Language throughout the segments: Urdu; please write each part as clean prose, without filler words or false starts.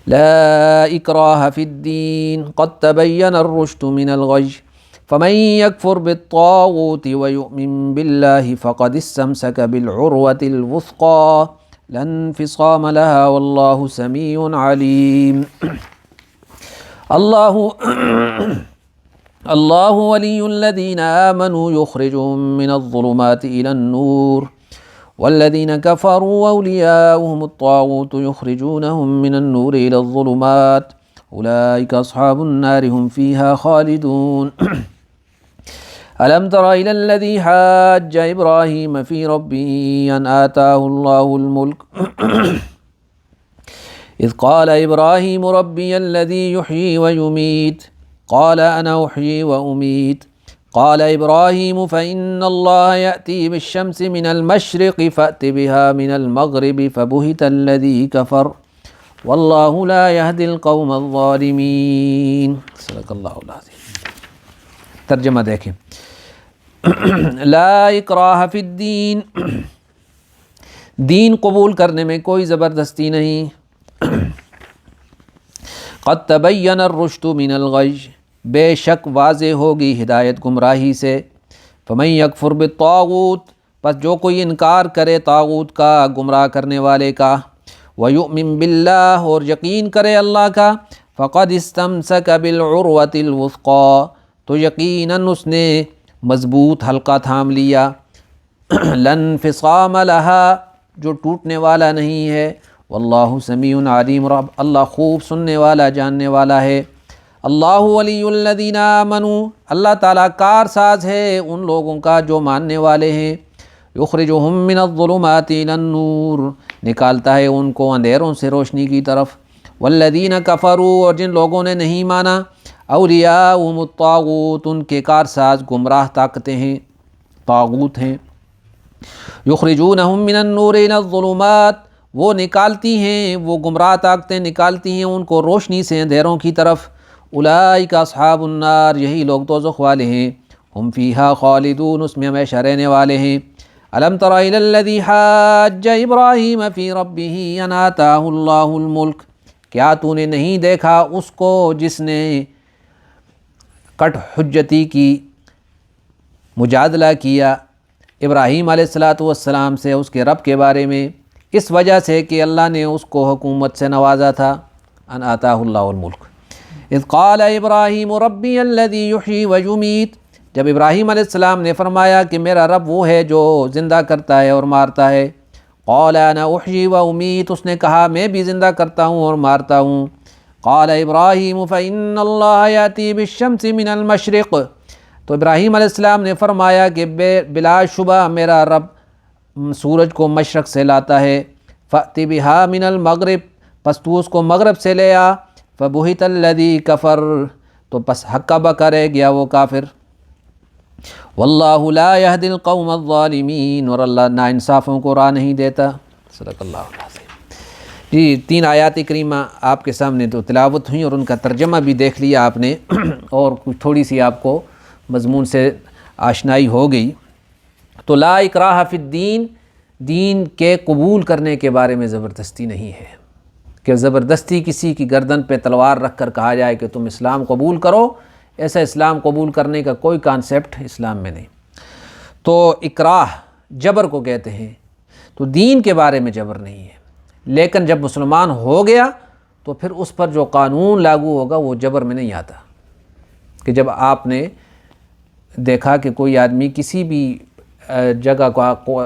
لا اکراہ فی الدین قد تبین الرشد من الغی فمن یکفر بالطاغوت ویؤمن باللہ فقد استمسک بالعروة الوثقی لا انفصام لها واللہ سمیع علیم۔ اللہ ولی الذین آمنوا یخرجهم من الظلمات الى النور والذین کفروا اولیاؤہم الطاغوت یخرجونہم من النور الى الظلمات اولئک اصحاب النار هم فیہا خالدون۔ الم تر الی الذی حاج ابراہیم فی ربہ ان آتاہ اللہ الملک اذ قال ابراہیم ربی الذی یحیی ویمیت قال انا احیی وامیت قال ابراہیم فإن اللہ یأتی بالشمس من المشرق فأت بها من المغرب فبہت الذی کفر واللہ لا یہدی القوم الظالمین۔ صدق اللہ العظیم۔ ترجمہ دیکھیں، لا اکراہ فی الدین، دین قبول کرنے میں کوئی زبردستی نہیں۔ قد تبین الرشد من الغی، بے شک واضح ہوگی ہدایت گمراہی سے۔ فمن یکفر بالطاغوت، پس جو کوئی انکار کرے طاغوت کا، گمراہ کرنے والے کا، ویؤمن باللہ، اور یقین کرے اللہ کا، فقد استمسک بالعروۃ الوثقی، تو یقیناً اس نے مضبوط حلقہ تھام لیا، لا انفصام لہا، جو ٹوٹنے والا نہیں ہے، واللہ سمیع علیم، رب اللہ خوب سننے والا جاننے والا ہے۔ اللہ ولی الذین آمنوا، اللہ تعالیٰ کارساز ہے ان لوگوں کا جو ماننے والے ہیں، یخرجہم من الظلمات الی النور، نکالتا ہے ان کو اندھیروں سے روشنی کی طرف، والذین کفروا، اور جن لوگوں نے نہیں مانا، اولیاؤہم الطاغوت، ان کے کارساز گمراہ طاقتیں ہیں، طاغوت ہیں، یخرجونہم من النور الی الظلمات، وہ نکالتی ہیں، وہ گمراہ طاقتیں نکالتی ہیں ان کو روشنی سے اندھیروں کی طرف۔ اولئک اصحاب النار، یہی لوگ دوزخ والے ہیں، ہم فیہا خالدون، اس میں ہمیشہ رہنے والے ہیں۔ الم تر الی الذی حاج ابراہیم فی ربہ ان آتاہ اللہ الملک، کیا تو نے نہیں دیکھا اس کو جس نے کٹ حجتی کی، مجادلہ کیا ابراہیم علیہ السلام سے اس کے رب کے بارے میں، اس وجہ سے کہ اللہ نے اس کو حکومت سے نوازا تھا۔ ان آتاہ اللہ الملک اذ قال ابراہیم ربی الذی یحیی ویمیت، جب ابراہیم علیہ السلام نے فرمایا کہ میرا رب وہ ہے جو زندہ کرتا ہے اور مارتا ہے، قال انا احیی وامیت، اس نے کہا میں بھی زندہ کرتا ہوں اور مارتا ہوں۔ قال ابراہیم فإن اللہ یأتی بالشمس من المشرق، تو ابراہیم علیہ السلام نے فرمایا کہ بلا شبہ میرا رب سورج کو مشرق سے لاتا ہے، فأت بها من المغرب، پس تو اس کو مغرب سے لے آ، فبہت الذی کفر، تو پس ہکا بکا رہ گیا وہ کافر۔ واللہ لا یہدی القوم الظالمین، اور اللہ ناانصافوں کو راہ نہیں دیتا۔ صدق اللہ العظیم۔ جی 3 آیات کریمہ آپ کے سامنے تو تلاوت ہوئیں اور ان کا ترجمہ بھی دیکھ لیا آپ نے، اور کچھ تھوڑی سی آپ کو مضمون سے آشنائی ہو گئی۔ تو لا اکراہ فی الدین، دین کے قبول کرنے کے بارے میں زبردستی نہیں ہے کہ زبردستی کسی کی گردن پہ تلوار رکھ کر کہا جائے کہ تم اسلام قبول کرو، ایسا اسلام قبول کرنے کا کوئی کانسیپٹ اسلام میں نہیں۔ تو اکراہ جبر کو کہتے ہیں، تو دین کے بارے میں جبر نہیں ہے، لیکن جب مسلمان ہو گیا تو پھر اس پر جو قانون لاگو ہوگا وہ جبر میں نہیں آتا، کہ جب آپ نے دیکھا کہ کوئی آدمی کسی بھی جگہ کو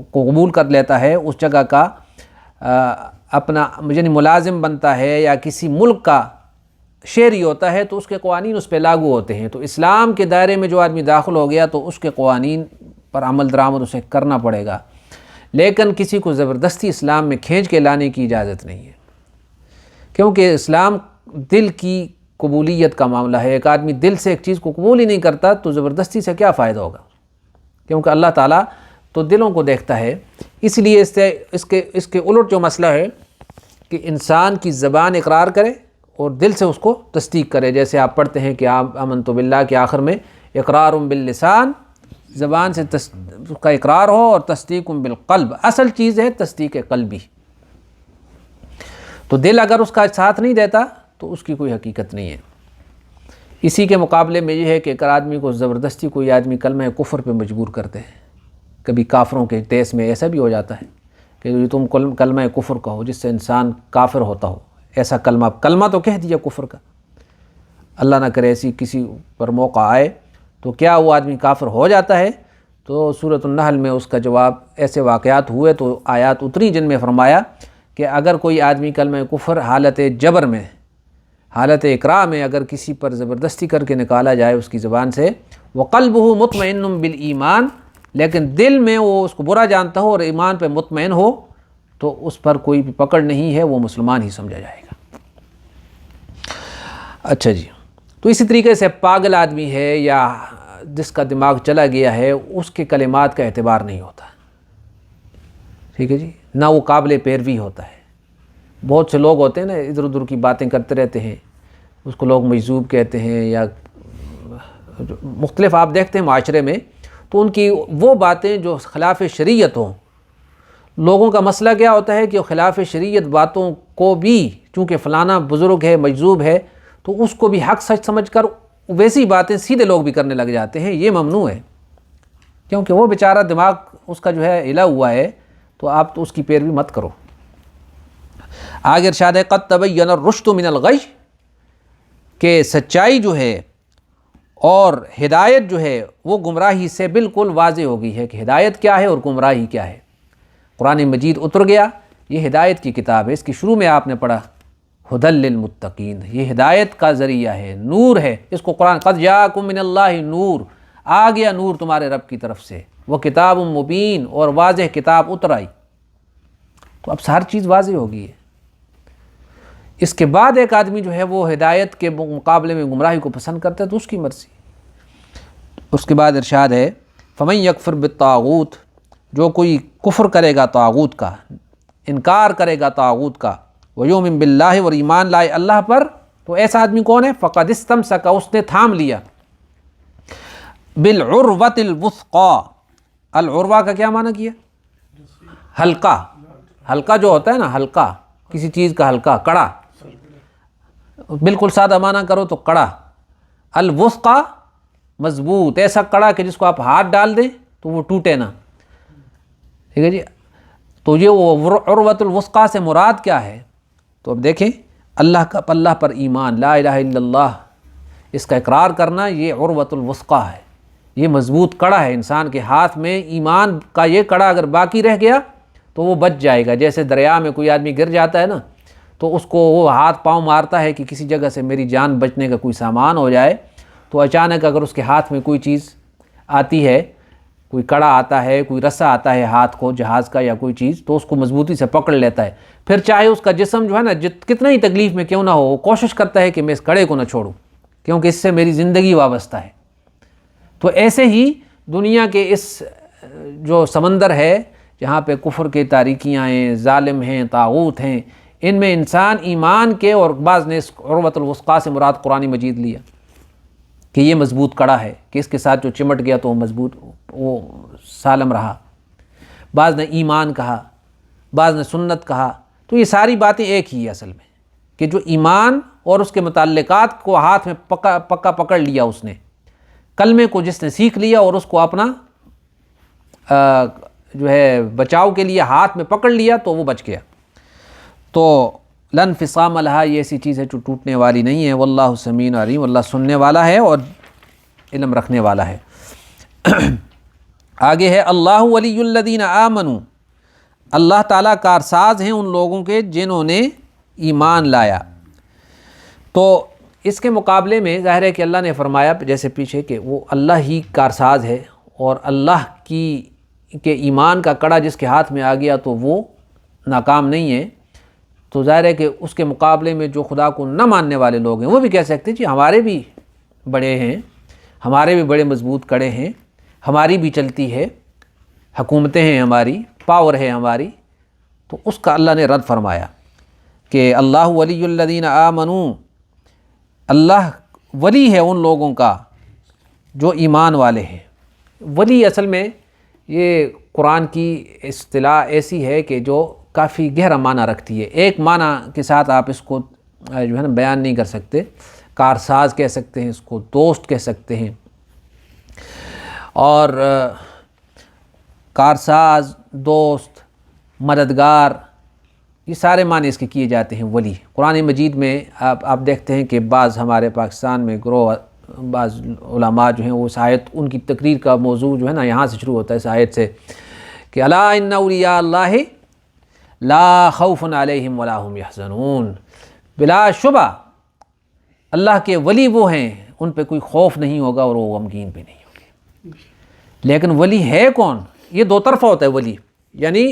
قبول کر لیتا ہے، اس جگہ کا اپنا یعنی ملازم بنتا ہے یا کسی ملک کا شہری ہوتا ہے، تو اس کے قوانین اس پہ لاگو ہوتے ہیں۔ تو اسلام کے دائرے میں جو آدمی داخل ہو گیا تو اس کے قوانین پر عمل درآمد اسے کرنا پڑے گا، لیکن کسی کو زبردستی اسلام میں کھینچ کے لانے کی اجازت نہیں ہے، کیونکہ اسلام دل کی قبولیت کا معاملہ ہے۔ ایک آدمی دل سے ایک چیز کو قبول ہی نہیں کرتا تو زبردستی سے کیا فائدہ ہوگا، کیونکہ اللہ تعالیٰ تو دلوں کو دیکھتا ہے۔ اس لیے اس کے الٹ جو مسئلہ ہے کہ انسان کی زبان اقرار کرے اور دل سے اس کو تصدیق کرے، جیسے آپ پڑھتے ہیں کہ آپ آمنت باللہ کے آخر میں اقرار باللسان، زبان سے اس کا اقرار ہو، اور تصدیق بالقلب، اصل چیز ہے تصدیق قلبی۔ تو دل اگر اس کا ساتھ نہیں دیتا تو اس کی کوئی حقیقت نہیں ہے۔ اسی کے مقابلے میں یہ ہے کہ اگر آدمی کو زبردستی کوئی آدمی کلمہ کفر پہ مجبور کرتے ہیں، کبھی کافروں کے دیس میں ایسا بھی ہو جاتا ہے کہ تم کلمہ کفر کہو جس سے انسان کافر ہوتا ہو، ایسا کلمہ تو کہہ دیا کفر کا، اللہ نہ کرے ایسی کسی پر موقع آئے تو کیا وہ آدمی کافر ہو جاتا ہے؟ تو سورۃ النحل میں اس کا جواب، ایسے واقعات ہوئے تو آیات اتری جن میں فرمایا کہ اگر کوئی آدمی کلمہ کفر حالت جبر میں، حالت اکراہ میں اگر کسی پر زبردستی کر کے نکالا جائے اس کی زبان سے، وَقَلْبُهُ مُطْمَئِنٌ بِالْإِيمَانِ، لیکن دل میں وہ اس کو برا جانتا ہو اور ایمان پہ مطمئن ہو، تو اس پر کوئی بھی پکڑ نہیں ہے، وہ مسلمان ہی سمجھا جائے گا۔ اچھا جی، تو اسی طریقے سے پاگل آدمی ہے یا جس کا دماغ چلا گیا ہے، اس کے کلمات کا اعتبار نہیں ہوتا، ٹھیک ہے جی، نہ وہ قابل پیروی ہوتا ہے۔ بہت سے لوگ ہوتے ہیں نا ادھر ادھر کی باتیں کرتے رہتے ہیں، اس کو لوگ مجذوب کہتے ہیں یا مختلف آپ دیکھتے ہیں معاشرے میں، تو ان کی وہ باتیں جو خلاف شریعت ہوں، لوگوں کا مسئلہ کیا ہوتا ہے کہ خلاف شریعت باتوں کو بھی چونکہ فلانا بزرگ ہے، مجذوب ہے، تو اس کو بھی حق سچ سمجھ کر ویسی باتیں سیدھے لوگ بھی کرنے لگ جاتے ہیں۔ یہ ممنوع ہے، کیونکہ وہ بیچارہ دماغ اس کا جو ہے ہلا ہوا ہے، تو آپ تو اس کی پیروی مت کرو۔ آگے ارشاد ہے قد تبین الرشد من الغی، کہ سچائی جو ہے اور ہدایت جو ہے وہ گمراہی سے بالکل واضح ہو گئی ہے کہ ہدایت کیا ہے اور گمراہی کیا ہے۔ قرآن مجید اتر گیا، یہ ہدایت کی کتاب ہے، اس کی شروع میں آپ نے پڑھا ھدی للمتقین، یہ ہدایت کا ذریعہ ہے، نور ہے، اس کو قرآن قد جاءکم من اللہ نور، آ گیا نور تمہارے رب کی طرف سے، وہ کتاب مبین، اور واضح کتاب اتر آئی، تو اب ہر چیز واضح ہو گئی ہے۔ اس کے بعد ایک آدمی جو ہے وہ ہدایت کے مقابلے میں گمراہی کو پسند کرتا ہے تو اس کی مرضی۔ اس کے بعد ارشاد ہے فمن یکفر بالطاغوت، جو کوئی کفر کرے گا طاغوت کا، انکار کرے گا طاغوت کا، ویؤمن باللہ، اور ایمان لائے اللہ پر، تو ایسا آدمی کون ہے؟ فقد استمسک، اس نے تھام لیا، بالعروۃ الوثقی، العروہ کا کیا معنی کیا؟ ہلکا، ہلکا جو ہوتا ہے نا، ہلکا کسی چیز کا، ہلکا کڑا، بالکل سادہ معنی کرو تو کڑا، الوثقی مضبوط، ایسا کڑا کہ جس کو آپ ہاتھ ڈال دیں تو وہ ٹوٹے نہ، ٹھیک ہے جی۔ تو یہ وہ عروۃ الوثقی سے مراد کیا ہے؟ تو اب دیکھیں، اللہ پر ایمان، لا الہ الا اللہ، اس کا اقرار کرنا، یہ عروۃ الوثقی ہے، یہ مضبوط کڑا ہے۔ انسان کے ہاتھ میں ایمان کا یہ کڑا اگر باقی رہ گیا تو وہ بچ جائے گا۔ جیسے دریا میں کوئی آدمی گر جاتا ہے نا، تو اس کو وہ ہاتھ پاؤں مارتا ہے کہ کسی جگہ سے میری جان بچنے کا کوئی سامان ہو جائے، تو اچانک اگر اس کے ہاتھ میں کوئی چیز آتی ہے، کوئی کڑا آتا ہے، کوئی رسا آتا ہے ہاتھ کو، جہاز کا یا کوئی چیز، تو اس کو مضبوطی سے پکڑ لیتا ہے، پھر چاہے اس کا جسم جو ہے نا کتنا ہی تکلیف میں کیوں نہ ہو، وہ کوشش کرتا ہے کہ میں اس کڑے کو نہ چھوڑوں، کیونکہ اس سے میری زندگی وابستہ ہے۔ تو ایسے ہی دنیا کے اس جو سمندر ہے جہاں پہ کفر کے تاریکیاں ہیں، ظالم ہیں، طاغوت ہیں، ان میں انسان ایمان کے، اور بعض نے اس عروۃ الوثقی سے مراد قرآن مجید لیا کہ یہ مضبوط کڑا ہے، کہ اس کے ساتھ جو چمٹ گیا تو وہ مضبوط، وہ سالم رہا۔ بعض نے ایمان کہا، بعض نے سنت کہا، تو یہ ساری باتیں ایک ہی ہے اصل میں، کہ جو ایمان اور اس کے متعلقات کو ہاتھ میں پکا پکڑ لیا، اس نے کلمے کو جس نے سیکھ لیا اور اس کو اپنا جو ہے بچاؤ کے لیے ہاتھ میں پکڑ لیا، تو وہ بچ گیا۔ تو لن انفصام لہا، یہ ایسی چیز ہے جو ٹوٹنے والی نہیں ہے، واللہ سمیع علیم، اللہ سننے والا ہے اور علم رکھنے والا ہے۔ آگے ہے اللہ ولی الذین آمنوا، اللہ تعالیٰ کارساز ہیں ان لوگوں کے جنہوں نے ایمان لایا۔ تو اس کے مقابلے میں ظاہر ہے کہ اللہ نے فرمایا جیسے پیچھے کہ وہ اللہ ہی کارساز ہے، اور اللہ کے ایمان کا کڑا جس کے ہاتھ میں آ گیا تو وہ ناکام نہیں ہے۔ تو ظاہر ہے کہ اس کے مقابلے میں جو خدا کو نہ ماننے والے لوگ ہیں وہ بھی کہہ سکتے ہیں جی ہمارے بھی بڑے ہیں، ہمارے بھی بڑے مضبوط کڑے ہیں، ہماری بھی چلتی ہے، حکومتیں ہیں ہماری، پاور ہے ہماری۔ تو اس کا اللہ نے رد فرمایا کہ اللہ ولی الذین آمنوا، اللہ ولی ہے ان لوگوں کا جو ایمان والے ہیں۔ ولی اصل میں یہ قرآن کی اصطلاح ایسی ہے کہ جو کافی گہرا معنی رکھتی ہے. ایک معنی کے ساتھ آپ اس کو جو ہے نا بیان نہیں کر سکتے. کارساز کہہ سکتے ہیں اس کو, دوست کہہ سکتے ہیں, اور کارساز, دوست, مددگار, یہ سارے معنی اس کے کیے جاتے ہیں. ولی قرآن مجید میں آپ دیکھتے ہیں کہ بعض ہمارے پاکستان میں گروہ بعض علماء جو ہیں وہ اس آیت, ان کی تقریر کا موضوع جو ہے نا یہاں سے شروع ہوتا ہے اس آیت سے کہ الا ان اولیاء اللہ لا خوف علیہم ولا هم یحزنون. بلا شبہ اللہ کے ولی وہ ہیں ان پہ کوئی خوف نہیں ہوگا اور وہ غمگین بھی نہیں ہوگے. لیکن ولی ہے کون؟ یہ دو طرفہ ہوتا ہے ولی. یعنی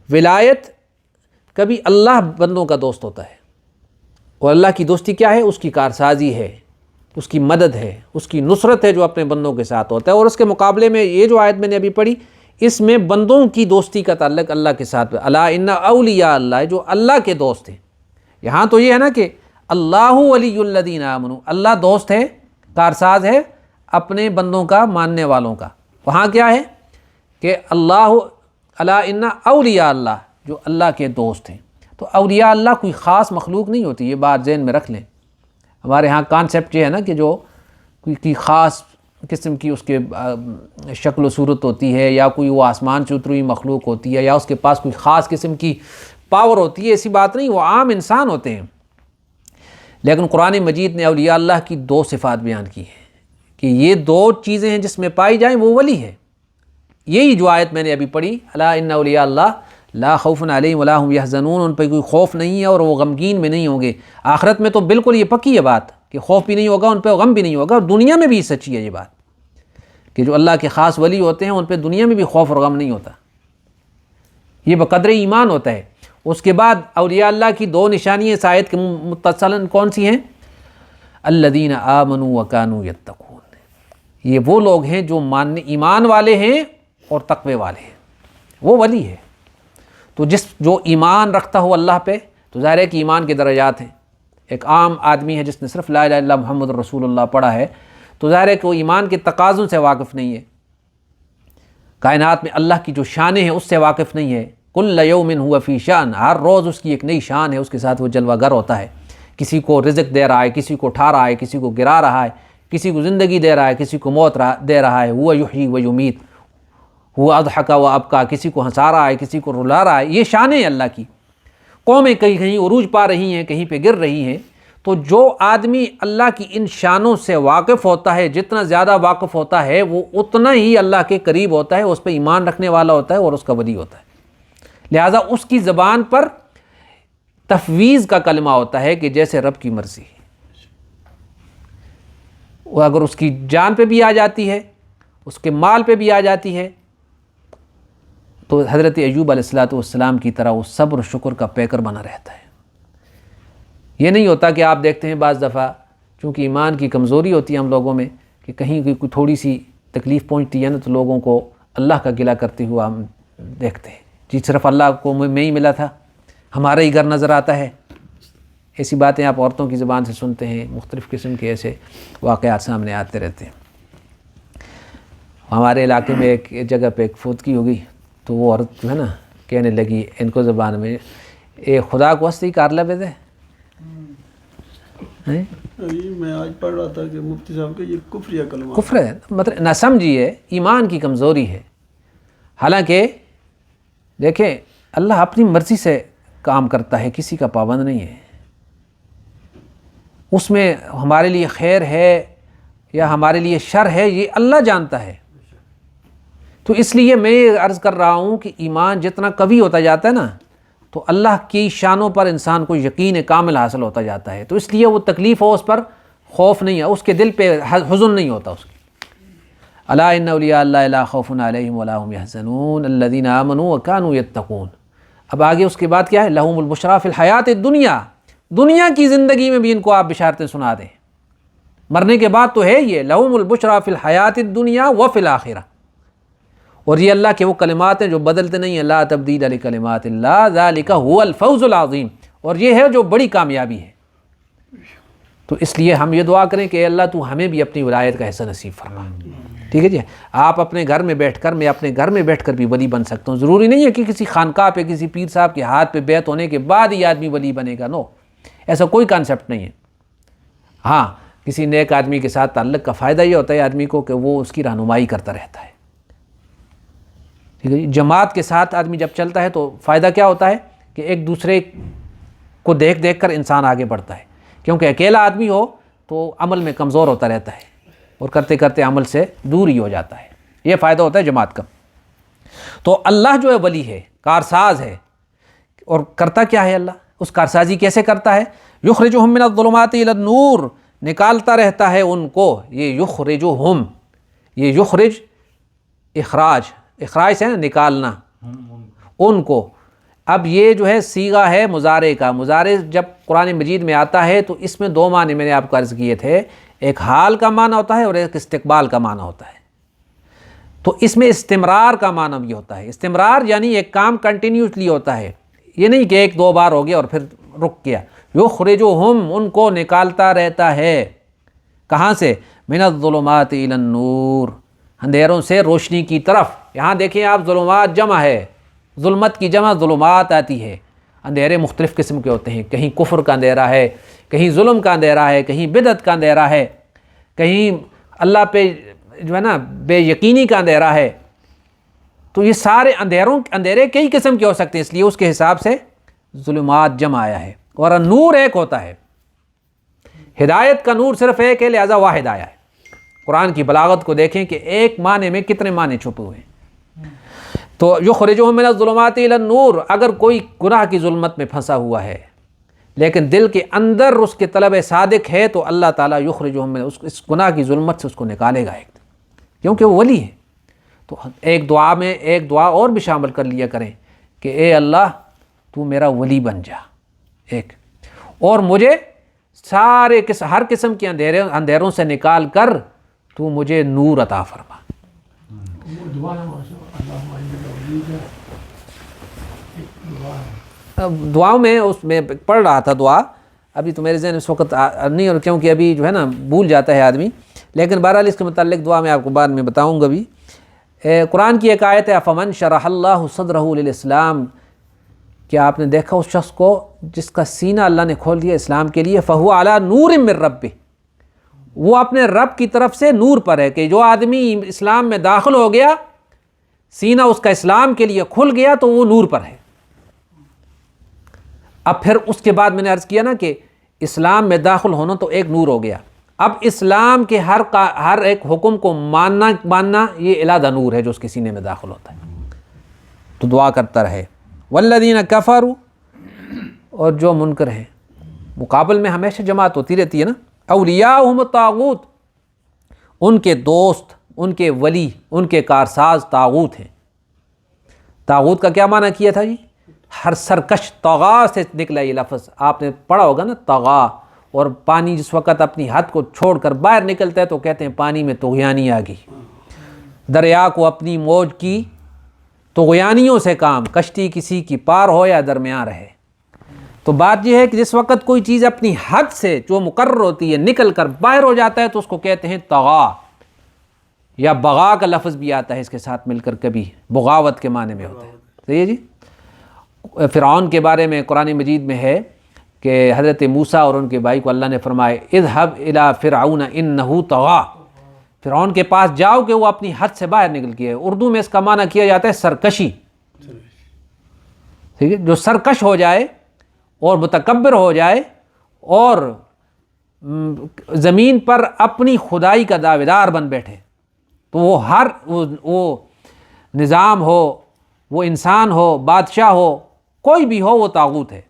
ولایت کبھی اللہ بندوں کا دوست ہوتا ہے, اور اللہ کی دوستی کیا ہے؟ اس کی کارسازی ہے, اس کی مدد ہے, اس کی نصرت ہے جو اپنے بندوں کے ساتھ ہوتا ہے. اور اس کے مقابلے میں یہ جو آیت میں نے ابھی پڑھی اس میں بندوں کی دوستی کا تعلق اللہ کے ساتھ. الا ان اولیاء اللہ, جو اللہ کے دوست ہیں. یہاں تو یہ ہے نا کہ اللہ ولی الذین آمنوا, اللہ دوست ہے, کارساز ہے اپنے بندوں کا, ماننے والوں کا. وہاں کیا ہے کہ اللہ الا ان اولیاء اللہ, جو اللہ کے دوست ہیں. تو اولیاء اللہ کوئی خاص مخلوق نہیں ہوتی, یہ بات ذہن میں رکھ لیں. ہمارے ہاں کانسیپٹ یہ ہے نا کہ جو کوئی خاص قسم کی اس کے شکل و صورت ہوتی ہے, یا کوئی وہ آسمان سے اتری ہوئی مخلوق ہوتی ہے, یا اس کے پاس کوئی خاص قسم کی پاور ہوتی ہے. ایسی بات نہیں, وہ عام انسان ہوتے ہیں. لیکن قرآن مجید نے اولیاء اللہ کی دو صفات بیان کی ہیں کہ یہ دو چیزیں ہیں جس میں پائی جائیں وہ ولی ہے. یہی جو آیت میں نے ابھی پڑھی, الا ان اولیاء اللہ لا خوف علیہم ولا هم یحزنون, ان پہ کوئی خوف نہیں ہے اور وہ غمگین میں نہیں ہوں گے. آخرت میں تو بالکل یہ پکی ہے بات کہ خوف بھی نہیں ہوگا, ان پہ غم بھی نہیں ہوگا. اور دنیا میں بھی سچی ہے یہ بات کہ جو اللہ کے خاص ولی ہوتے ہیں ان پہ دنیا میں بھی خوف اور غم نہیں ہوتا. یہ بقدر ایمان ہوتا ہے. اس کے بعد اولیاء اللہ کی دو نشانیاں اس آیت کے متصلاً کون سی ہیں؟ الذین آمنوا وکانوا یتقون, یہ وہ لوگ ہیں جو ایمان والے ہیں اور تقوی والے ہیں, وہ ولی ہے. تو جو ایمان رکھتا ہو اللہ پہ, تو ظاہر ہے کہ ایمان کے درجات ہیں. ایک عام آدمی ہے جس نے صرف لا الہ الا اللہ محمد رسول اللہ پڑھا ہے, تو ظاہر ہے کہ وہ ایمان کے تقاضوں سے واقف نہیں ہے, کائنات میں اللہ کی جو شانیں ہیں اس سے واقف نہیں ہے. کل یوم ہوا فی شان, ہر روز اس کی ایک نئی شان ہے, اس کے ساتھ وہ جلوہ گر ہوتا ہے. کسی کو رزق دے رہا ہے, کسی کو اٹھا رہا ہے, کسی کو گرا رہا ہے, کسی کو زندگی دے رہا ہے, کسی کو موت دے رہا ہے. ہوا یحیی و یمیت, ہوا اضحک و ابکا, کسی کو ہنسا رہا ہے, کسی کو رلا رہا ہے. یہ شانیں ہیں اللہ کی. قومیں کہیں عروج پا رہی ہیں, کہیں پہ گر رہی ہیں. تو جو آدمی اللہ کی ان شانوں سے واقف ہوتا ہے, جتنا زیادہ واقف ہوتا ہے وہ اتنا ہی اللہ کے قریب ہوتا ہے, اس پہ ایمان رکھنے والا ہوتا ہے اور اس کا ولی ہوتا ہے. لہٰذا اس کی زبان پر تفویض کا کلمہ ہوتا ہے کہ جیسے رب کی مرضی. وہ اگر اس کی جان پہ بھی آ جاتی ہے, اس کے مال پہ بھی آ جاتی ہے, تو حضرت ایوب علیہ السلام کی طرح وہ صبر و شکر کا پیکر بنا رہتا ہے. یہ نہیں ہوتا کہ آپ دیکھتے ہیں بعض دفعہ چونکہ ایمان کی کمزوری ہوتی ہے ہم لوگوں میں کہ کہیں کوئی تھوڑی سی تکلیف پہنچتی ہے نا تو لوگوں کو اللہ کا گلہ کرتے ہوا ہم دیکھتے ہیں, جی صرف اللہ کو میں ہی ملا تھا, ہمارا ہی گھر نظر آتا ہے. ایسی باتیں آپ عورتوں کی زبان سے سنتے ہیں, مختلف قسم کے ایسے واقعات سامنے آتے رہتے ہیں. ہمارے علاقے میں ایک جگہ پہ ایک فوتگی ہو گئی تو وہ عورت جو ہے نا کہنے لگی ان کو زبان میں, اے خدا کو ہستی کار لبے دے. میں آج پڑھ رہا تھا کہ مفتی صاحب کہ یہ کفر یا کلمہ کفر ہے, مطلب نہ سمجھیے ایمان کی کمزوری ہے. حالانکہ دیکھیں اللہ اپنی مرضی سے کام کرتا ہے, کسی کا پابند نہیں ہے. اس میں ہمارے لیے خیر ہے یا ہمارے لیے شر ہے یہ اللہ جانتا ہے. تو اس لیے میں عرض کر رہا ہوں کہ ایمان جتنا قوی ہوتا جاتا ہے نا تو اللہ کی شانوں پر انسان کو یقین کامل حاصل ہوتا جاتا ہے. تو اس لیے وہ تکلیف ہو اس پر خوف نہیں ہے, اس کے دل پہ حزن نہیں ہوتا اس کی. الا ان اولیاء اللہ لا خوف علیہم ولا هم یحزنون الذین آمنوا وکانوا یتقون. اب آگے اس کے بعد کیا ہے؟ لہم البشریٰ فی الحیات الدنیا, دنیا کی زندگی میں بھی ان کو آپ بشارتیں سنا دیں. مرنے کے بعد تو ہے یہ لہم البشریٰ فی الحیات الدنیا وفی الآخرہ. اور یہ اللہ کے وہ کلمات ہیں جو بدلتے نہیں ہیں, لا تبدیل لکلمات اللہ ذالک هو الفوز العظیم, اور یہ ہے جو بڑی کامیابی ہے. تو اس لیے ہم یہ دعا کریں کہ اے اللہ تو ہمیں بھی اپنی ولایت کا حصہ نصیب فرما. ٹھیک ہے جی. آپ اپنے گھر میں بیٹھ کر، میں اپنے گھر میں بیٹھ کر بھی ولی بن سکتا ہوں. ضروری نہیں ہے کہ کسی خانقاہ پہ کسی پیر صاحب کے ہاتھ پہ بیعت ہونے کے بعد ہی آدمی ولی بنے گا. نو، ایسا کوئی کانسیپٹ نہیں ہے. ہاں، کسی نیک آدمی کے ساتھ تعلق کا فائدہ یہ ہوتا ہے آدمی کو کہ وہ اس کی رہنمائی کرتا رہتا ہے. ٹھیک ہے جی. جماعت کے ساتھ آدمی جب چلتا ہے تو فائدہ کیا ہوتا ہے کہ ایک دوسرے کو دیکھ دیکھ کر انسان آگے بڑھتا ہے. کیونکہ اکیلا آدمی ہو تو عمل میں کمزور ہوتا رہتا ہے اور کرتے کرتے عمل سے دور ہی ہو جاتا ہے. یہ فائدہ ہوتا ہے جماعت کا. تو اللہ جو ہے ولی ہے، کارساز ہے. اور کرتا کیا ہے اللہ؟ اس کارسازی کیسے کرتا ہے؟ یخرجہم من الظلمات الی النور، نکالتا رہتا ہے ان کو. یہ یخرجہم، یہ یخرج اخراج سے نکالنا ان کو. اب یہ جو ہے صیغہ ہے مضارع کا. مضارع جب قرآن مجید میں آتا ہے تو اس میں دو معنی میں نے آپ کو عرض کیے تھے، ایک حال کا معنی ہوتا ہے اور ایک استقبال کا معنی ہوتا ہے. تو اس میں استمرار کا معنی بھی ہوتا ہے. استمرار یعنی ایک کام کنٹینیوسلی ہوتا ہے، یہ نہیں کہ ایک دو بار ہو گیا اور پھر رک گیا. یخرجہم، ان کو نکالتا رہتا ہے. کہاں سے؟ من الظلمات الی النور، اندھیروں سے روشنی کی طرف. یہاں دیکھیں آپ، ظلمات جمع ہے، ظلمت کی جمع ظلمات آتی ہے. اندھیرے مختلف قسم کے ہوتے ہیں. کہیں کفر کا اندھیرا ہے، کہیں ظلم کا اندھیرا ہے، کہیں بدعت کا اندھیرا ہے، کہیں اللہ پہ جو ہے نا بے یقینی کا اندھیرا ہے. تو یہ سارے اندھیرے کئی قسم کے ہو سکتے ہیں، اس لیے اس کے حساب سے ظلمات جمع آیا ہے. اور نور ایک ہوتا ہے. ہدایت کا نور صرف ایک ہے، لہذا واحد آیا ہے. قرآن کی بلاغت کو دیکھیں کہ ایک معنی میں کتنے معنی چھپے ہوئے ہیں. تو یخرجہم من الظلمات الی النور، اگر کوئی گناہ کی ظلمت میں پھنسا ہوا ہے لیکن دل کے اندر اس کے طلب صادق ہے تو اللہ تعالیٰ یخرجہم من، اس گناہ کی ظلمت سے اس کو نکالے گا ایک دن، کیونکہ وہ ولی ہے. تو ایک دعا میں ایک دعا اور بھی شامل کر لیا کریں کہ اے اللہ تو میرا ولی بن جا ایک، اور مجھے ہر قسم کے اندھیروں سے نکال کر تو مجھے نور عطا فرما. دعاؤں میں اس میں پڑھ رہا تھا دعا، ابھی تو میرے ذہن اس وقت نہیں، اور کیونکہ ابھی جو ہے نا بھول جاتا ہے آدمی، لیکن بہرحال اس کے متعلق دعا میں آپ کو بعد میں بتاؤں گا بھی. قرآن کی ایک آیت ہے، فمن شرح اللہ صدرہ للاسلام، کیا آپ نے دیکھا اس شخص کو جس کا سینہ اللہ نے کھول دیا اسلام کے لیے، فہو علی نور من ربہ، وہ اپنے رب کی طرف سے نور پر ہے. کہ جو آدمی اسلام میں داخل ہو گیا، سینہ اس کا اسلام کے لیے کھل گیا تو وہ نور پر ہے. اب پھر اس کے بعد میں نے عرض کیا نا کہ اسلام میں داخل ہونا تو ایک نور ہو گیا. اب اسلام کے ہر ایک حکم کو ماننا یہ علیحدہ نور ہے جو اس کے سینے میں داخل ہوتا ہے. تو دعا کرتا رہے. والذین کفروا، اور جو منکر ہیں، مقابل میں ہمیشہ جماعت ہوتی رہتی ہے نا. اولیاءہم الطاغوت، ان کے دوست، ان کے ولی، ان کے کارساز طاغوت ہیں. طاغوت کا کیا معنی کیا تھا جی؟ ہر سرکش. طغا سے نکلا یہ لفظ، آپ نے پڑھا ہوگا نا طغا. اور پانی جس وقت اپنی حد کو چھوڑ کر باہر نکلتا ہے تو کہتے ہیں پانی میں طغیانی آ گئی. دریا کو اپنی موج کی طغیانیوں سے کام، کشتی کسی کی پار ہو یا درمیان رہے. تو بات یہ ہے کہ جس وقت کوئی چیز اپنی حد سے جو مقرر ہوتی ہے نکل کر باہر ہو جاتا ہے تو اس کو کہتے ہیں طغا. یا بغا کا لفظ بھی آتا ہے اس کے ساتھ مل کر، کبھی بغاوت کے معنی میں ہوتا ہے. صحیح ہے جی. فرعون کے بارے میں قرآن مجید میں ہے کہ حضرت موسیٰ اور ان کے بھائی کو اللہ نے فرمائے اذهب الى فرعون انه طغى، فرعون کے پاس جاؤ کہ وہ اپنی حد سے باہر نکل گیا ہے. اردو میں اس کا معنی کیا جاتا ہے سرکشی. ٹھیک ہے، جو سرکش ہو جائے اور متکبر ہو جائے اور زمین پر اپنی خدائی کا دعویدار بن بیٹھے، تو وہ نظام ہو، وہ انسان ہو، بادشاہ ہو، کوئی بھی ہو، وہ طاغوت ہے.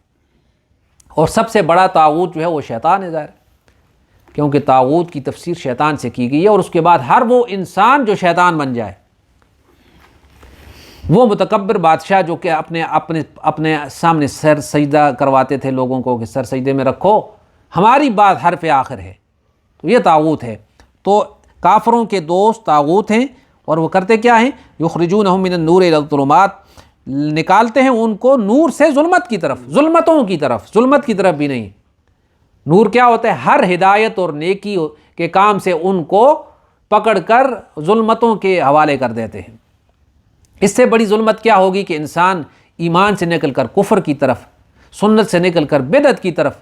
اور سب سے بڑا طاغوت جو ہے وہ شیطان ہے ظاہر، کیونکہ طاغوت کی تفسیر شیطان سے کی گئی ہے. اور اس کے بعد ہر وہ انسان جو شیطان بن جائے، وہ متکبر بادشاہ جو کہ اپنے سامنے سر سجدہ کرواتے تھے لوگوں کو کہ سر سجدے میں رکھو، ہماری بات حرف آخر ہے، تو یہ طاغوت ہے. تو کافروں کے دوست طاغوت ہیں. اور وہ کرتے کیا ہیں؟ یخرجونہم من النور الی الظلمات، نکالتے ہیں ان کو نور سے ظلمت کی طرف، ظلمتوں کی طرف، ظلمت کی طرف بھی نہیں. نور کیا ہوتا ہے؟ ہر ہدایت اور نیکی کے کام سے ان کو پکڑ کر ظلمتوں کے حوالے کر دیتے ہیں۔ اس سے بڑی ظلمت کیا ہوگی کہ انسان ایمان سے نکل کر کفر کی طرف، سنت سے نکل کر بدعت کی طرف،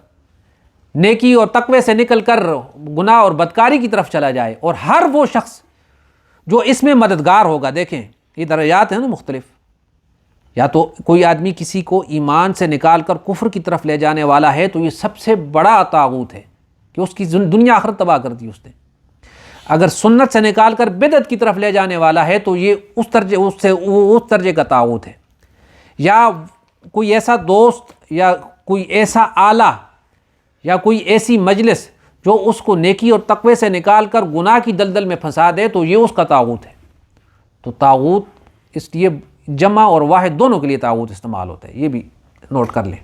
نیکی اور تقوی سے نکل کر گناہ اور بدکاری کی طرف چلا جائے۔ اور ہر وہ شخص جو اس میں مددگار ہوگا، دیکھیں یہ درجات ہیں نا مختلف، یا تو کوئی آدمی کسی کو ایمان سے نکال کر کفر کی طرف لے جانے والا ہے تو یہ سب سے بڑا طاغوت ہے کہ اس کی دنیا آخرت تباہ کر دی اس نے۔ اگر سنت سے نکال کر بدعت کی طرف لے جانے والا ہے تو یہ اس درجے کا طاغوت ہے۔ یا کوئی ایسا دوست یا کوئی ایسا آلہ یا کوئی ایسی مجلس جو اس کو نیکی اور تقوی سے نکال کر گناہ کی دلدل میں پھنسا دے تو یہ اس کا طاغوت ہے۔ تو طاغوت اس لیے جمع اور واحد دونوں کے لیے طاغوت استعمال ہوتا ہے، یہ بھی نوٹ کر لیں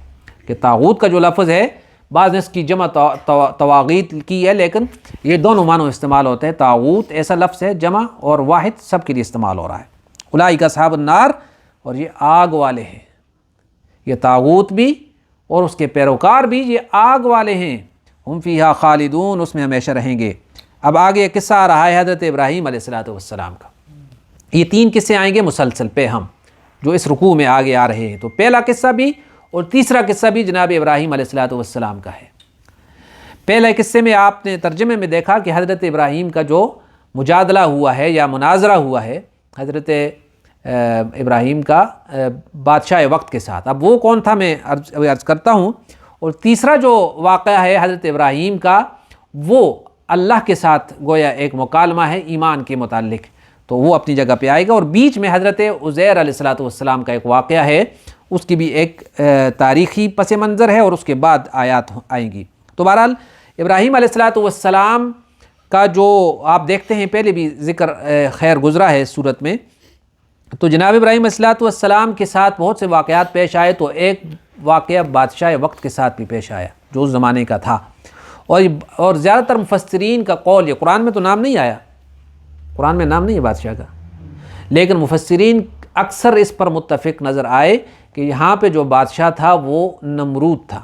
کہ طاغوت کا جو لفظ ہے بعض اس کی جمع طواغیت کی ہے، لیکن یہ دونوں معنوں استعمال ہوتے ہیں۔ طاغوت ایسا لفظ ہے جمع اور واحد سب کے لیے استعمال ہو رہا ہے۔ اولئک اصحاب النار، اور یہ آگ والے ہیں، یہ طاغوت بھی اور اس کے پیروکار بھی یہ آگ والے ہیں۔ ہم فیہا خالدون، اس میں ہمیشہ رہیں گے۔ اب آگے ایک قصہ آ رہا ہے حضرت ابراہیم علیہ السلام کا۔ یہ 3 قصے آئیں گے مسلسل پہ ہم جو اس رکوع میں آگے آ رہے ہیں۔ تو پہلا قصہ بھی اور تیسرا قصہ بھی جناب ابراہیم علیہ السلام کا ہے۔ پہلے قصے میں آپ نے ترجمے میں دیکھا کہ حضرت ابراہیم کا جو مجادلہ ہوا ہے یا مناظرہ ہوا ہے حضرت ابراہیم کا بادشاہ وقت کے ساتھ۔ اب وہ کون تھا میں عرض کرتا ہوں۔ اور تیسرا جو واقعہ ہے حضرت ابراہیم کا، وہ اللہ کے ساتھ گویا ایک مکالمہ ہے ایمان کے متعلق، تو وہ اپنی جگہ پہ آئے گا۔ اور بیچ میں حضرت عزیر علیہ السلام کا ایک واقعہ ہے، اس کی بھی ایک تاریخی پس منظر ہے اور اس کے بعد آیات آئیں گی۔ تو بہرحال ابراہیم علیہ السلام کا جو آپ دیکھتے ہیں پہلے بھی ذکر خیر گزرا ہے اس صورت میں، تو جناب ابراہیم علیہ السلام کے ساتھ بہت سے واقعات پیش آئے، تو ایک واقعہ بادشاہ وقت کے ساتھ بھی پیش آیا جو اس زمانے کا تھا۔ اور زیادہ تر مفسرین کا قول، یہ قرآن میں تو نام نہیں آیا، قرآن میں نام نہیں ہے بادشاہ کا، لیکن مفسرین اکثر اس پر متفق نظر آئے کہ یہاں پہ جو بادشاہ تھا وہ نمرود تھا،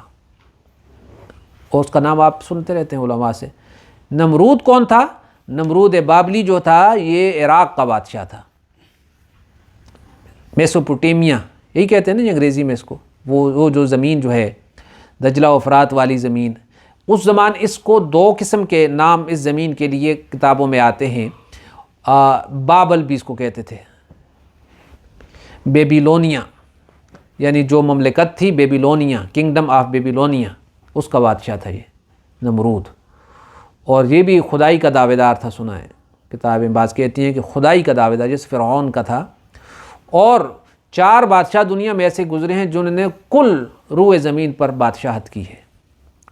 اور اس کا نام آپ سنتے رہتے ہیں علماء سے۔ نمرود کون تھا؟ نمرود بابلی جو تھا یہ عراق کا بادشاہ تھا، میسوپوٹیمیا یہی کہتے ہیں نا انگریزی میں اس کو، وہ جو زمین جو ہے دجلہ و فرات والی زمین، اس زمان اس کو 2 قسم کے نام اس زمین کے لیے کتابوں میں آتے ہیں۔ بابل بھی اس کو کہتے تھے، بیبیلونیا، یعنی جو مملکت تھی بیبیلونیا، کنگڈم آف بیبیلونیا، اس کا بادشاہ تھا یہ نمرود۔ اور یہ بھی خدائی کا دعوے دار تھا، سنا ہے کتابیں بعض کہتی ہیں کہ خدائی کا دعوے دار جیسے فرعون کا تھا۔ اور 4 بادشاہ دنیا میں ایسے گزرے ہیں جنہوں نے کل روئے زمین پر بادشاہت کی ہے،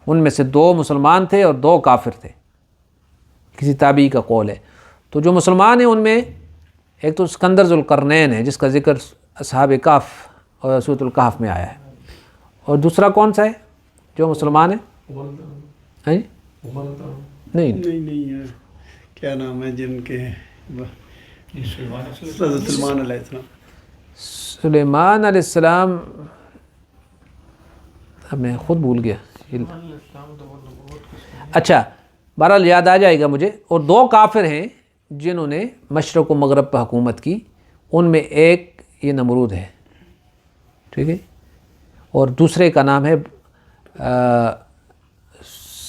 ان میں سے 2 مسلمان تھے اور 2 کافر تھے، کسی تابعی کا قول ہے۔ تو جو مسلمان ہیں ان میں ایک تو اسکندر ذوالقرنین ہے جس کا ذکر اصحاب کہف اور سورۃ الکہف میں آیا ہے، اور دوسرا کون سا ہے جو مسلمان ہے؟ نہیں ہے، کیا نام ہے جن کے حضرت سلمان علیہ السلام، سلیمان علیہ السلام، اب میں خود بھول گیا۔ اچھا بہرحال یاد آ جائے گا مجھے۔ اور 2 کافر ہیں جنہوں نے مشرق و مغرب پر حکومت کی، ان میں ایک یہ نمرود ہے، ٹھیک ہے، اور دوسرے کا نام ہے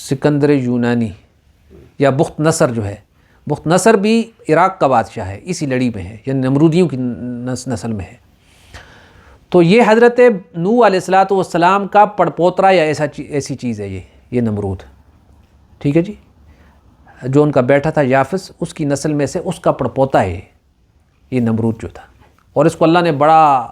سکندر یونانی یا بخت نصر جو ہے۔ بخت نصر بھی عراق کا بادشاہ ہے، اسی لڑی میں ہے، یعنی نمرودیوں کی نسل میں ہے۔ تو یہ حضرت نوح علیہ السلام کا پڑپوترا یا ایسی چیز ہے یہ نمرود، ٹھیک ہے جی، جو ان کا بیٹا تھا یافس، اس کی نسل میں سے اس کا پڑپوتا ہے یہ نمرود جو تھا۔ اور اس کو اللہ نے بڑا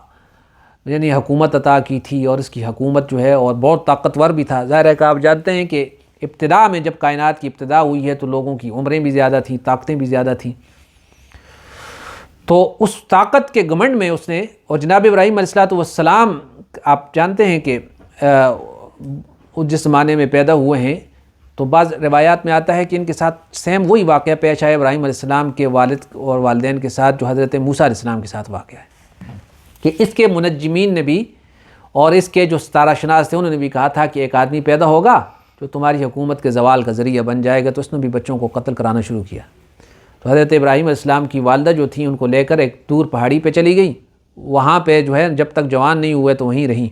یعنی حکومت عطا کی تھی، اور اس کی حکومت جو ہے اور بہت طاقتور بھی تھا۔ ظاہر ہے کہ آپ جانتے ہیں کہ ابتدا میں جب کائنات کی ابتدا ہوئی ہے تو لوگوں کی عمریں بھی زیادہ تھیں، طاقتیں بھی زیادہ تھیں، تو اس طاقت کے گھمنڈ میں اس نے، اور جناب ابراہیم علیہ السلام آپ جانتے ہیں کہ جس زمانے میں پیدا ہوئے ہیں، تو بعض روایات میں آتا ہے کہ ان کے ساتھ سیم وہی واقعہ پیش آیا ابراہیم علیہ السلام کے والد اور والدین کے ساتھ جو حضرت موسیٰ علیہ السلام کے ساتھ واقعہ ہے، کہ اس کے منجمین نے بھی اور اس کے جو ستارہ شناس تھے انہوں نے بھی کہا تھا کہ ایک آدمی پیدا ہوگا جو تمہاری حکومت کے زوال کا ذریعہ بن جائے گا، تو اس نے بھی بچوں کو قتل کرانا شروع کیا۔ تو حضرت ابراہیم علیہ السلام کی والدہ جو تھیں ان کو لے کر ایک دور پہاڑی پہ چلی گئی، وہاں پہ جو ہے جب تک جوان نہیں ہوئے تو وہیں رہیں،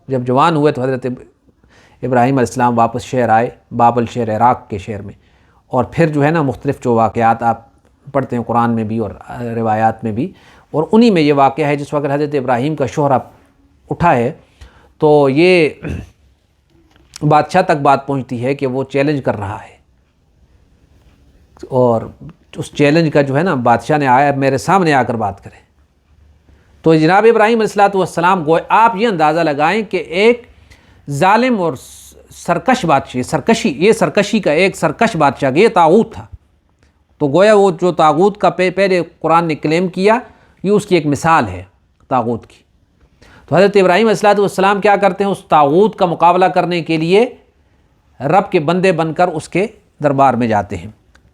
جب جوان ہوئے تو حضرت ابراہیم علیہ السلام واپس شہر آئے، بابل شہر عراق کے شہر میں، اور پھر جو ہے نا مختلف جو واقعات آپ پڑھتے ہیں قرآن میں بھی اور روایات میں بھی، اور انہی میں یہ واقعہ ہے جس وقت حضرت ابراہیم کا شہرہ اٹھا ہے تو یہ بادشاہ تک بات پہنچتی ہے کہ وہ چیلنج کر رہا ہے، اور اس چیلنج کا جو ہے نا بادشاہ نے آیا میرے سامنے آ کر بات کرے۔ تو جناب ابراہیم علیہ السلام گوئے آپ یہ اندازہ لگائیں کہ ایک ظالم اور سرکش بادشاہ، یہ سرکشی کا ایک سرکش بادشاہ، یہ طاغوت تھا، تو گویا وہ جو طاغوت کا پہلے قرآن نے کلیم کیا، یہ اس کی ایک مثال ہے طاغوت کی۔ تو حضرت ابراہیم علیہ السلام کیا کرتے ہیں، اس طاغوت کا مقابلہ کرنے کے لیے رب کے بندے بن کر اس کے دربار میں جاتے ہیں۔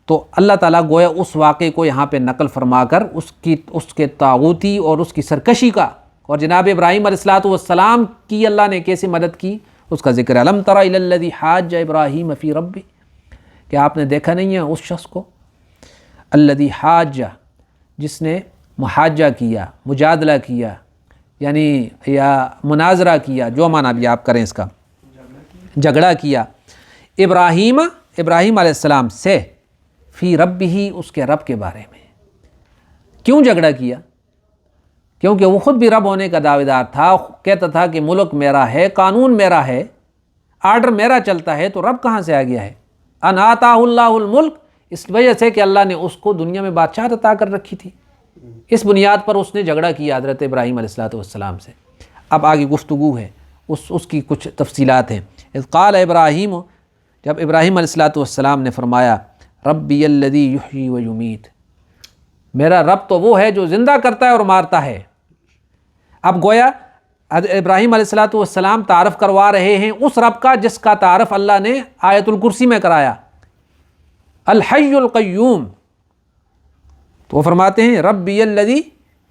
تو اللہ تعالیٰ گویا اس واقعے کو یہاں پہ نقل فرما کر اس کے طاغوتی اور اس کی سرکشی کا، اور جناب ابراہیم علیہ السلام کی اللہ نے کیسے مدد کی اس کا ذکر۔ الم تر الی الذی حاج ابراہیم فی ربہ، کہ آپ نے دیکھا نہیں ہے اس شخص کو، الذی حاج، جس نے محاجہ کیا، مجادلہ کیا، یعنی یا مناظرہ کیا، جو معنی بھی آپ کریں اس کا، جھگڑا کیا، ابراہیم علیہ السلام سے، فی ربہ، اس کے رب کے بارے میں۔ کیوں جھگڑا کیا؟ کیونکہ وہ خود بھی رب ہونے کا دعوے دار تھا، کہتا تھا کہ ملک میرا ہے، قانون میرا ہے، آرڈر میرا چلتا ہے، تو رب کہاں سے آ گیا ہے؟ ان آتاہ اللہ الملک، اس وجہ سے کہ اللہ نے اس کو دنیا میں بادشاہت عطا کر رکھی تھی، اس بنیاد پر اس نے جھگڑا کیا حضرت ابراہیم علیہ السلام سے۔ اب آگے گفتگو ہے، اس کی کچھ تفصیلات ہیں۔ اذ قال ابراہیم، جب ابراہیم علیہ السلام نے فرمایا ربی الذی یحیی و یمیت، میرا رب تو وہ ہے جو زندہ کرتا ہے اور مارتا ہے۔ اب گویا ابراہیم علیہ السلام تعارف کروا رہے ہیں اس رب کا جس کا تعارف اللہ نے آیت الکرسی میں کرایا، الحی القیوم۔ تو وہ فرماتے ہیں ربی الذی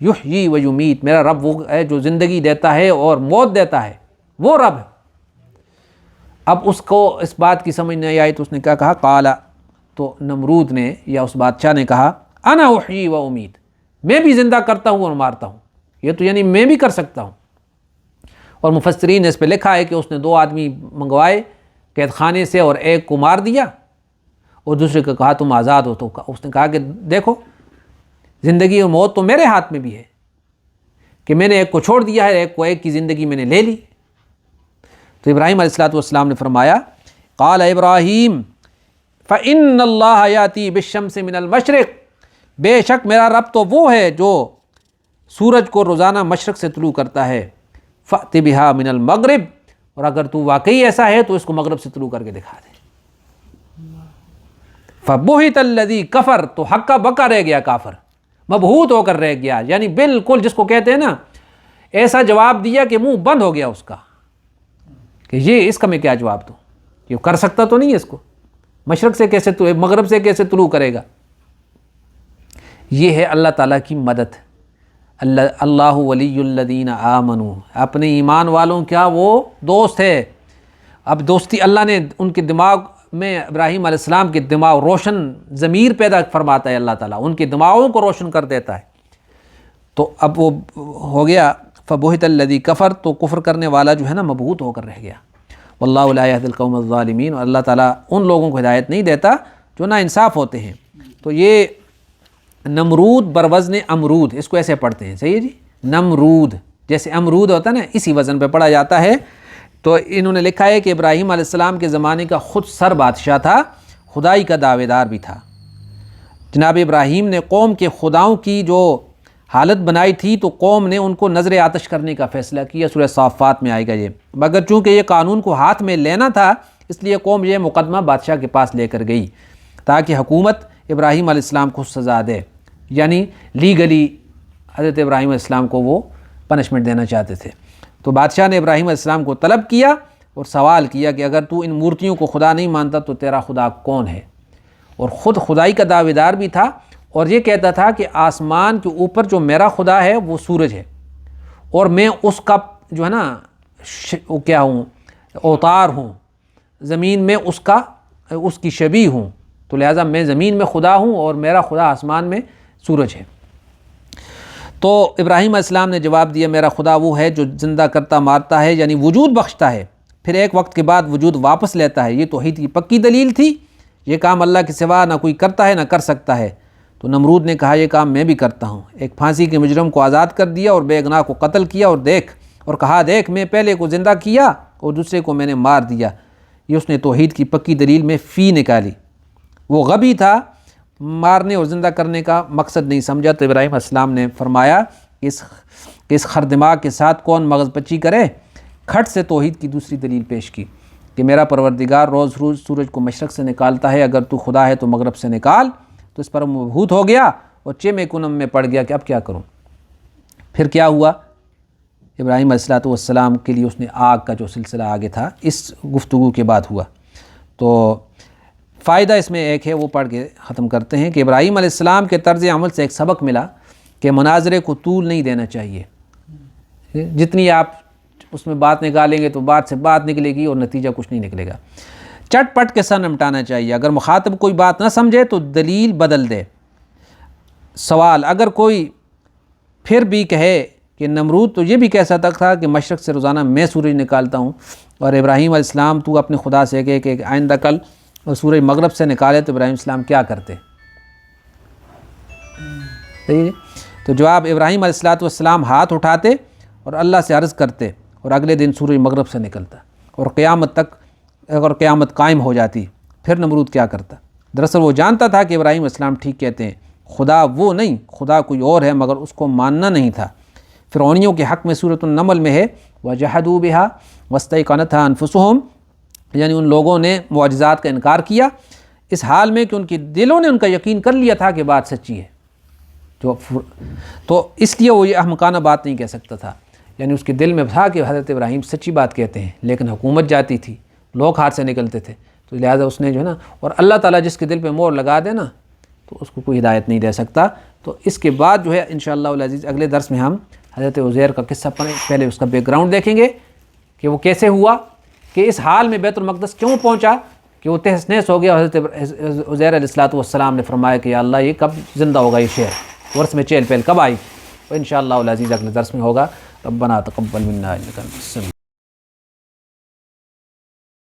یحیی و یمیت، میرا رب وہ ہے جو زندگی دیتا ہے اور موت دیتا ہے، وہ رب ہے۔ اب اس کو اس بات کی سمجھ نہیں آئی تو اس نے کیا کہا، قال، تو نمرود نے یا اس بادشاہ نے کہا انا احیی و امیت، میں بھی زندہ کرتا ہوں اور مارتا ہوں، یہ تو یعنی میں بھی کر سکتا ہوں۔ اور مفسرین نے اس پہ لکھا ہے کہ اس نے 2 آدمی منگوائے قید خانے سے اور ایک کو مار دیا اور دوسرے کو کہا تم آزاد ہو، تو اس نے کہا کہ دیکھو زندگی اور موت تو میرے ہاتھ میں بھی ہے، کہ میں نے ایک کو چھوڑ دیا ہے، ایک کی زندگی میں نے لے لی۔ تو ابراہیم علیہ السلام نے فرمایا قال ابراہیم فإن اللہ یاتی بالشمس من المشرق، بے شک میرا رب تو وہ ہے جو سورج کو روزانہ مشرق سے طلوع کرتا ہے، فأت بہا من المغرب، اور اگر تو واقعی ایسا ہے تو اس کو مغرب سے طلوع کر کے دکھا دے۔ فبہت الذی کفر، تو ہکا بکا رہ گیا کافر، مبہوت ہو کر رہ گیا، یعنی بالکل جس کو کہتے ہیں نا ایسا جواب دیا کہ منہ بند ہو گیا اس کا، کہ یہ اس کا میں کیا جواب دوں، یہ کر سکتا تو نہیں ہے اس کو، مشرق سے کیسے مغرب سے کیسے طلوع کرے گا۔ یہ ہے اللہ تعالیٰ کی مدد، اللہ ولی الذین آمنوا، اپنے ایمان والوں کیا وہ دوست ہے۔ اب دوستی اللہ نے ان کے دماغ میں، ابراہیم علیہ السلام کے دماغ روشن ضمیر پیدا فرماتا ہے اللہ تعالیٰ، ان کے دماغوں کو روشن کر دیتا ہے۔ تو اب وہ ہو گیا فبہت الذی کفر، تو کفر کرنے والا جو ہے نا مبہوت ہو کر رہ گیا۔ واللہ لا یہدی القوم الظالمین، اور اللہ تعالیٰ ان لوگوں کو ہدایت نہیں دیتا جو نا انصاف ہوتے ہیں۔ تو یہ نمرود بروزن امرود، اس کو ایسے پڑھتے ہیں، صحیح ہے جی، نمرود جیسے امرود ہوتا ہے نا اسی وزن پہ پڑھا جاتا ہے۔ تو انہوں نے لکھا ہے کہ ابراہیم علیہ السلام کے زمانے کا خود سر بادشاہ تھا، خدائی کا دعوے دار بھی تھا۔ جناب ابراہیم نے قوم کے خداؤں کی جو حالت بنائی تھی تو قوم نے ان کو نظر آتش کرنے کا فیصلہ کیا، سورہ صافات میں آئے گا یہ، مگر چونکہ یہ قانون کو ہاتھ میں لینا تھا اس لیے قوم یہ مقدمہ بادشاہ کے پاس لے کر گئی تاکہ حکومت ابراہیم علیہ السلام کو سزا دے، یعنی لیگلی حضرت ابراہیم علیہ السلام کو وہ پنشمنٹ دینا چاہتے تھے۔ تو بادشاہ نے ابراہیم علیہ السلام کو طلب کیا اور سوال کیا کہ اگر تو ان مورتیوں کو خدا نہیں مانتا تو تیرا خدا کون ہے؟ اور خود خدائی کا دعوے دار بھی تھا، اور یہ کہتا تھا کہ آسمان کے اوپر جو میرا خدا ہے وہ سورج ہے، اور میں اس کا جو ہے نا کیا ہوں، اوتار ہوں، زمین میں اس کی شبیہ ہوں، تو لہٰذا میں زمین میں خدا ہوں اور میرا خدا آسمان میں سورج ہے۔ تو ابراہیم علیہ السلام نے جواب دیا میرا خدا وہ ہے جو زندہ کرتا مارتا ہے، یعنی وجود بخشتا ہے، پھر ایک وقت کے بعد وجود واپس لیتا ہے۔ یہ توحید کی پکی دلیل تھی، یہ کام اللہ کے سوا نہ کوئی کرتا ہے نہ کر سکتا ہے۔ تو نمرود نے کہا یہ کام میں بھی کرتا ہوں۔ ایک پھانسی کے مجرم کو آزاد کر دیا اور بے گناہ کو قتل کیا، اور کہا دیکھ میں پہلے کو زندہ کیا اور دوسرے کو میں نے مار دیا۔ یہ اس نے توحید کی پکی دلیل میں فی نکالی۔ وہ غبی تھا، مارنے اور زندہ کرنے کا مقصد نہیں سمجھا، تو ابراہیم علیہ السلام نے فرمایا کہ اس خر دماغ کے ساتھ کون مغز پچی کرے۔ کھٹ سے توحید کی دوسری دلیل پیش کی کہ میرا پروردگار روز روز سورج کو مشرق سے نکالتا ہے، اگر تو خدا ہے تو مغرب سے نکال۔ تو اس پر مبہوت ہو گیا اور چیمے کنم میں پڑ گیا کہ اب کیا کروں۔ پھر کیا ہوا؟ ابراہیم علیہ السلام کے لیے اس نے آگ کا جو سلسلہ آگے تھا اس گفتگو کے بعد ہوا۔ تو فائدہ اس میں ایک ہے، وہ پڑھ کے ختم کرتے ہیں کہ ابراہیم علیہ السلام کے طرز عمل سے ایک سبق ملا کہ مناظرے کو طول نہیں دینا چاہیے۔ جتنی آپ اس میں بات نکالیں گے تو بات سے بات نکلے گی اور نتیجہ کچھ نہیں نکلے گا۔ چٹ پٹ کے سر نمٹانا چاہیے۔ اگر مخاطب کوئی بات نہ سمجھے تو دلیل بدل دے۔ سوال، اگر کوئی پھر بھی کہے کہ نمرود تو یہ بھی کہہ سکتا تھا کہ مشرق سے روزانہ میں سورج نکالتا ہوں، اور ابراہیم علیہ السلام تو اپنے خدا سے کہے کہ آئندہ کل سورج مغرب سے نکالے، تو ابراہیم السلام کیا کرتے؟ صحیح ہے؟ تو جواب، ابراہیم علیہ السلام ہاتھ اٹھاتے اور اللہ سے عرض کرتے اور اگلے دن سورج مغرب سے نکلتا اور قیامت تک اگر قیامت قائم ہو جاتی، پھر نمرود کیا کرتا؟ دراصل وہ جانتا تھا کہ ابراہیم علیہ السلام ٹھیک کہتے ہیں، خدا وہ نہیں، خدا کوئی اور ہے، مگر اس کو ماننا نہیں تھا۔ فرعونیوں کے حق میں سورۃ النمل میں ہے وَجَحَدُوا بِهَا وَاسْتَيْقَنَتْهَا أَنفُسُهُمْ، یعنی ان لوگوں نے معجزات کا انکار کیا اس حال میں کہ ان کے دلوں نے ان کا یقین کر لیا تھا کہ بات سچی ہے۔ تو اس لیے وہ یہ احمقانہ بات نہیں کہہ سکتا تھا، یعنی اس کے دل میں تھا کہ حضرت ابراہیم سچی بات کہتے ہیں، لیکن حکومت جاتی تھی، لوگ ہاتھ سے نکلتے تھے، تو لہٰذا اس نے جو ہے نا، اور اللہ تعالیٰ جس کے دل پہ مور لگا دے نا تو اس کو کوئی ہدایت نہیں دے سکتا۔ تو اس کے بعد جو ہے انشاءاللہ العزیز اگلے درس میں ہم حضرت عزیر کا قصہ پڑھیں، پہلے اس کا بیک گراؤنڈ دیکھیں گے کہ وہ کیسے ہوا، کہ اس حال میں بیت المقدس کیوں پہنچا کہ وہ تہس نہس ہو گیا۔ حضرت عزیر علیہ السلام نے فرمایا کہ یا اللہ یہ کب زندہ ہوگا، یہ شہر ورس میں چیل پیل کب آئی؟ تو انشاءاللہ العزیز اگلے درس میں ہوگا۔ ربنا تقبل منا انک انت السمیع